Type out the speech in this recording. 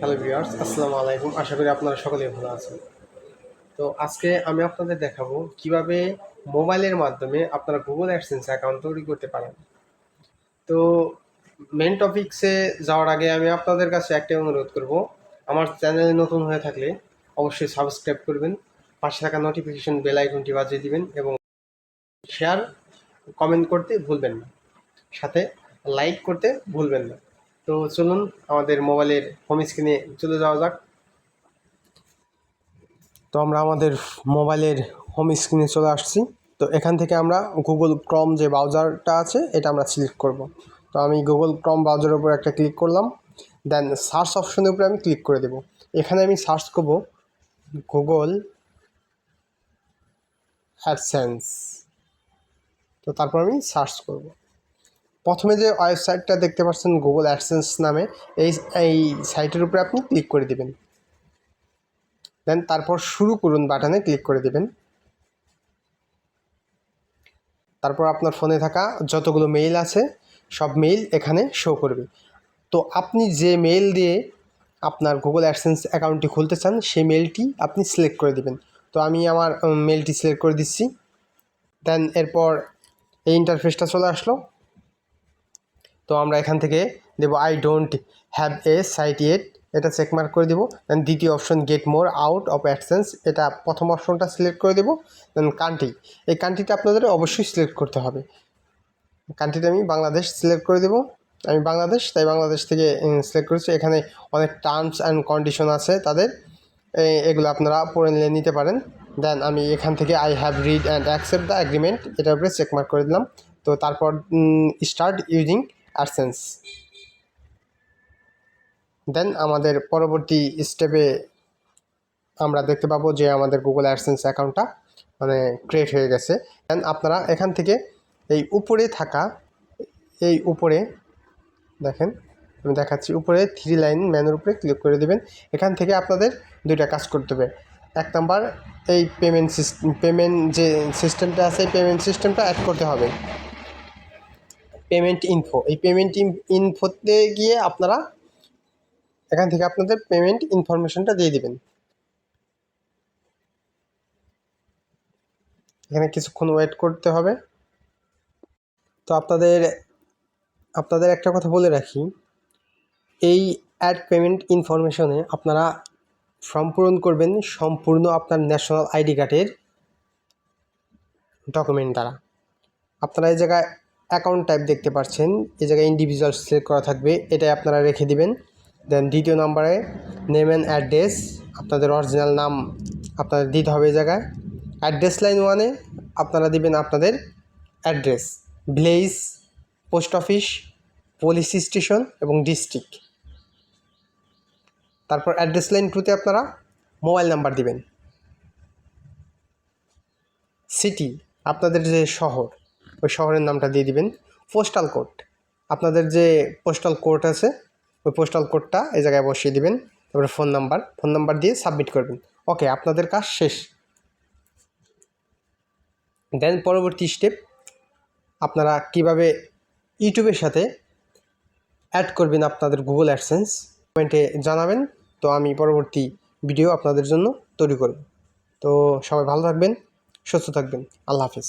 Hello viewers, আসসালামু আলাইকুম। আশা করি আপনারা সকলেই ভালো আছেন। তো আজকে আমি আপনাদের দেখাবো কিভাবে মোবাইলের মাধ্যমে আপনারা গুগল অ্যাডসেন্স অ্যাকাউন্ট তৈরি করতে পারেন। তো মেন টপিকসে যাওয়ার আগে আমি আপনাদের কাছে একটাই অনুরোধ করব, আমার চ্যানেলে নতুন হয়ে থাকলে অবশ্যই সাবস্ক্রাইব করবেন, পাশে থাকা নোটিফিকেশন বেল আইকনটি বাজিয়ে দিবেন এবং শেয়ার কমেন্ট করতে ভুলবেন না, সাথে লাইক করতে ভুলবেন না। তো চলুন আমাদের মোবাইলের হোম স্ক্রিনে চলে যাওয়া যাক। তো আমরা আমাদের মোবাইলের হোম স্ক্রিনে চলে আসছি। তো এখান থেকে আমরা গুগল ক্রোম যে ব্রাউজারটা আছে এটা আমরা সিলেক্ট করব। তো আমি গুগল ক্রোম ব্রাউজারের উপর একটা ক্লিক করলাম, দেন সার্চ অপশনের উপরে আমি ক্লিক করে দেব। এখানে আমি সার্চ করব গুগল অ্যাডসেন্স। তো তারপর আমি সার্চ করব। প্রথমে যে ওয়েবসাইটটা দেখতে পাচ্ছেন গুগল অ্যাডসেন্স নামে, এই সাইটের উপরে আপনি ক্লিক করে দেবেন। দেন তারপর শুরু করুন বাটনে ক্লিক করে দেবেন। তারপর আপনার ফোনে থাকা যতগুলো মেইল আছে সব মেইল এখানে শো করবে। তো আপনি যে মেইল দিয়ে আপনার গুগল অ্যাডসেন্স অ্যাকাউন্টটি খুলতে চান সেই মেইলটি আপনি সিলেক্ট করে দেবেন। তো আমি আমার মেইলটি সিলেক্ট করে দিচ্ছি। দেন এরপর এই ইন্টারফেসটা চলে আসলো। তো আমরা এখান থেকে দেব I don't have a site yet, এটা চেকমার্ক করে দেবো। দেন দ্বিতীয় option get more out of AdSense, এটা প্রথম অপশনটা সিলেক্ট করে দেবো। দেন কান্ট্রি, এই কান্ট্রিটা আপনাদের অবশ্যই সিলেক্ট করতে হবে। কান্ট্রিটা আমি বাংলাদেশ সিলেক্ট করে দেবো। আমি বাংলাদেশ, তাই বাংলাদেশ থেকে সিলেক্ট করেছি। এখানে অনেক টার্মস অ্যান্ড কন্ডিশন আছে তাদের, এগুলো আপনারা পড়ে নিতে পারেন। দেন আমি এখান থেকে I have read and accept the agreement, এটার উপরে চেকমার্ক করে দিলাম। তো তারপর স্টার্ট ইউজিং অ্যাডসেন্স। দেন আমাদের পরবর্তী স্টেপে আমরা দেখতে পাবো যে আমাদের গুগল অ্যাডসেন্স অ্যাকাউন্টটা ক্রিয়েট হয়ে গেছে। দেন আপনারা এখান থেকে এই উপরে থাকা, এই উপরে দেখেন আমি দেখাচ্ছি, উপরে 3 লাইন ম্যানের উপরে ক্লিক করে দেবেন। এখান থেকে আপনাদের দুইটা কাজ করতে হবে। এক নাম্বার, এই পেমেন্ট যে সিস্টেমটা আছে এই পেমেন্ট সিস্টেমটা অ্যাড করতে হবে। পেমেন্ট ইনফো, এই পেমেন্ট ইনফোতে গিয়ে আপনারা এখান থেকে আপনাদের পেমেন্ট ইনফরমেশনটা দিয়ে দিবেন। এখানে কিছুক্ষণ ওয়েট করতে হবে। তো আপনাদের একটা কথা বলে রাখি, এই অ্যাড পেমেন্ট ইনফরমেশনে আপনারা ফর্ম পূরণ করবেন সম্পূর্ণ আপনার ন্যাশনাল আইডি কার্ডের ডকুমেন্ট দ্বারা। আপনারা এই জায়গায় অ্যাকাউন্ট টাইপ দেখতে পাচ্ছেন, এই জায়গায় ইন্ডিভিজুয়াল সিলেক্ট করা থাকবে, এটাই আপনারা রেখে দিবেন। দেন দ্বিতীয় নম্বরে নেম অ্যান্ড অ্যাড্রেস, আপনাদের অরিজিনাল নাম আপনাদের দিতে হবে এই জায়গায়। অ্যাড্রেস লাইন 1-এ আপনারা দিবেন আপনাদের address, village, post office, police station এবং ডিস্ট্রিক্ট। তারপর অ্যাড্রেস লাইন 2-তে আপনারা মোবাইল নাম্বার দিবেন। সিটি, আপনাদের যে শহর ওই শহরের নামটা দিয়ে দিবেন। পোস্টাল কোড, আপনাদের যে পোস্টাল কোড আছে ওই পোস্টাল কোডটা এই জায়গায় বসিয়ে দিবেন। তারপরে ফোন নাম্বার দিয়ে সাবমিট করবেন। ওকে, আপনাদের কাজ শেষ। দেন পরবর্তী স্টেপ, আপনারা কিভাবে ইউটিউবের সাথে অ্যাড করবেন আপনাদের গুগল অ্যাডসেন্স কমেন্টে জানাবেন। তো আমি পরবর্তী ভিডিও আপনাদের জন্য তৈরি করব। তো সবাই ভালো থাকবেন, সুস্থ থাকবেন। আল্লাহ হাফেজ।